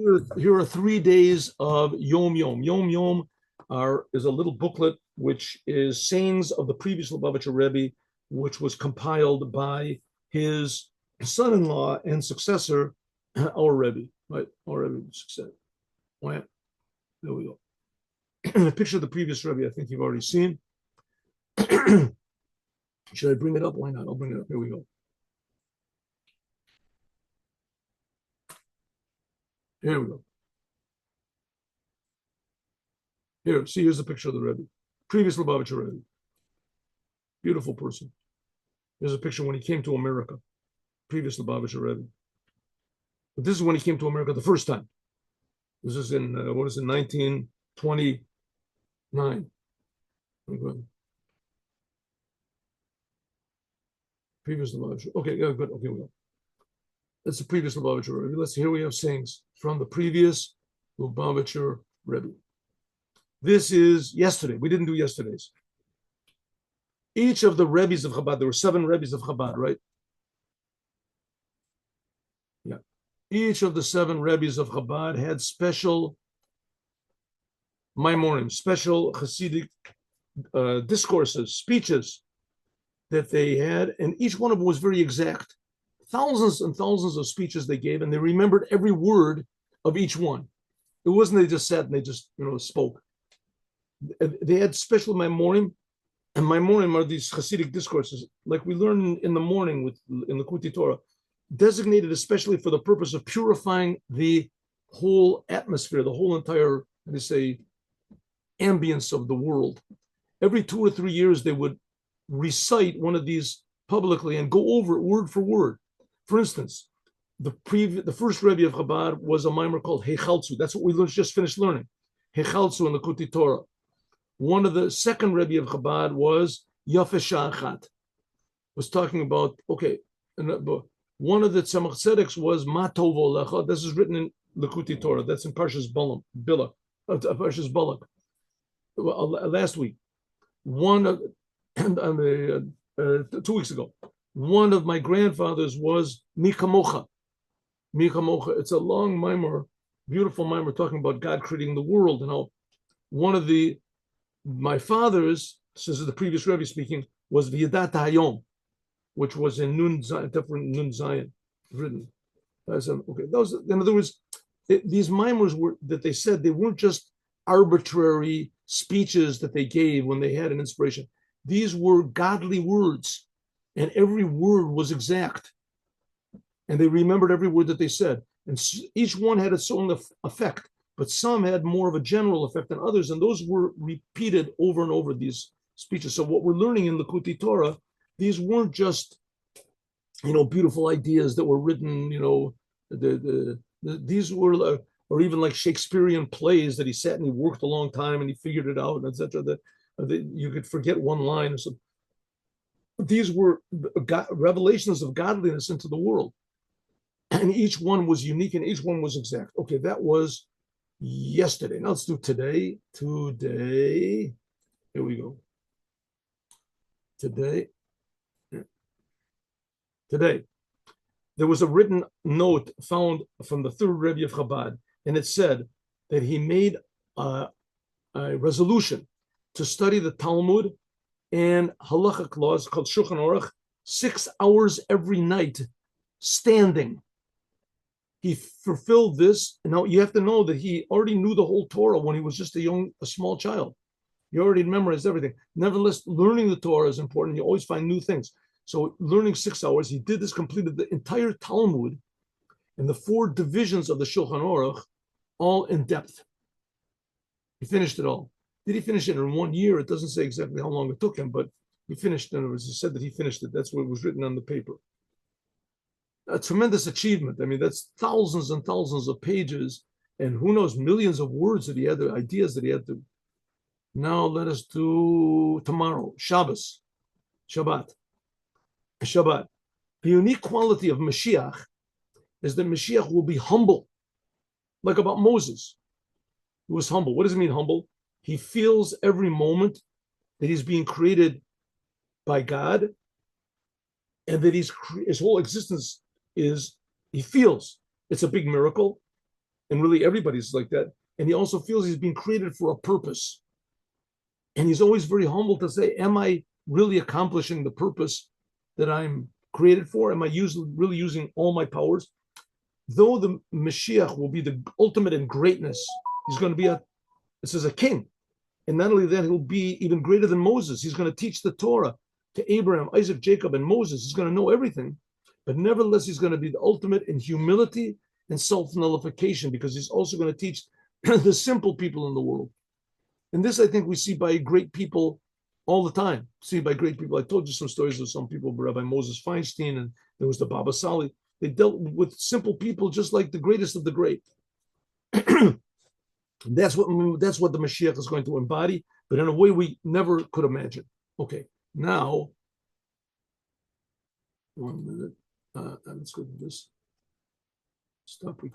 Here are 3 days of Yom Yom. Yom Yom is a little booklet which is sayings of the previous Lubavitcher Rebbe, which was compiled by his son-in-law and successor, our Rebbe, right? Our Rebbe successor. Right. There we go. The picture of the previous Rebbe, I think you've already seen. Should I bring it up? Why not? I'll bring it up. Here we go. Here we go. Here, see, here's the picture of the Rebbe. Previous Lubavitcher Rebbe. Beautiful person. Here's a picture when he came to America. Previous Lubavitcher Rebbe. But this is when he came to America the first time. This is in, 1929. Previous Lubavitcher. Okay, yeah, good. Okay, we go. That's the previous Lubavitcher Rebbe. Here we have sayings from the previous Lubavitcher Rebbe. This is yesterday. We didn't do yesterday's. Each of the Rebbes of Chabad, there were 7 Rebbes of Chabad, right? Yeah. Each of the 7 Rebbes of Chabad had special Mimorim, special Hasidic discourses, speeches that they had, and each one of them was very exact. Thousands and thousands of speeches they gave, and they remembered every word of each one. It wasn't they just sat and they just spoke. They had special Mimorim, and Mimorim are these Hasidic discourses, like we learn in the morning in the Kuti Torah, designated especially for the purpose of purifying the whole atmosphere, the whole entire, ambience of the world. Every 2 or 3 years, they would recite one of these publicly and go over it word for word. For instance, the first Rebbe of Chabad was a mimer called Hechaltzu. That's what we just finished learning. Hechaltzu in the Kuti Torah. One of the second Rebbe of Chabad was Yafeh Sha'achat. Was talking about, one of the Tzemach Tzedeks was Ma Tov Olecha. This is written in the Kuti Torah. That's in Parshas Balak. Last week. 2 weeks ago. One of my grandfathers was Mikamocha. Mikamocha. It's a long mimer, beautiful mimer talking about God creating the world and how one of my fathers, this is the previous Rebbe speaking, was V'yadat HaYom, which was in Nun Zion, written. Those, in other words, these mimers that they said, they weren't just arbitrary speeches that they gave when they had an inspiration. These were godly words, and every word was exact. And they remembered every word that they said. And each one had its own effect, but some had more of a general effect than others, and those were repeated over and over, these speeches. So what we're learning in the Kuti Torah, these weren't just, beautiful ideas that were written, these were, or even like Shakespearean plays that he sat and he worked a long time and he figured it out, etc. You could forget one line or something. These were revelations of godliness into the world. And each one was unique and each one was exact. Okay, that was yesterday. Now let's do today. Today, here we go. Today, there was a written note found from the third Rebbe of Chabad, and it said that he made a resolution to study the Talmud and halachic laws called Shulchan Aruch 6 hours every night, standing. He fulfilled this. And now you have to know that he already knew the whole Torah when he was just a small child. He already memorized everything. Nevertheless, learning the Torah is important. You always find new things. So learning 6 hours, he did this, completed the entire Talmud and the 4 divisions of the Shulchan Aruch, all in depth. He finished it all. Did he finish it in 1 year? It doesn't say exactly how long it took him, but he finished. In other words, he said that he finished it. That's what was written on the paper. A tremendous achievement. I mean, that's thousands and thousands of pages, and who knows, millions of words that he had, the ideas that he had to. Now let us do tomorrow, Shabbat. The unique quality of Moshiach is that Moshiach will be humble, like about Moses. He was humble. What does it mean, humble? He feels every moment that he's being created by God, and that his whole existence is, he feels it's a big miracle, and really everybody's like that. And he also feels he's being created for a purpose. And he's always very humble to say, am I really accomplishing the purpose that I'm created for? Am I really using all my powers? Though the Moshiach will be the ultimate in greatness, he's going to be a king. And not only that, he'll be even greater than Moses. He's going to teach the Torah to Abraham, Isaac, Jacob, and Moses. He's going to know everything. But nevertheless, he's going to be the ultimate in humility and self-nullification, because he's also going to teach the simple people in the world. And this, I think, we see by great people all the time. See by great people. I told you some stories of some people, Rabbi Moses Feinstein, and there was the Baba Sali. They dealt with simple people just like the greatest of the great. That's what the Mashiach is going to embody, but in a way we never could imagine. Okay, now 1 minute. Let's go to this. Stop recording.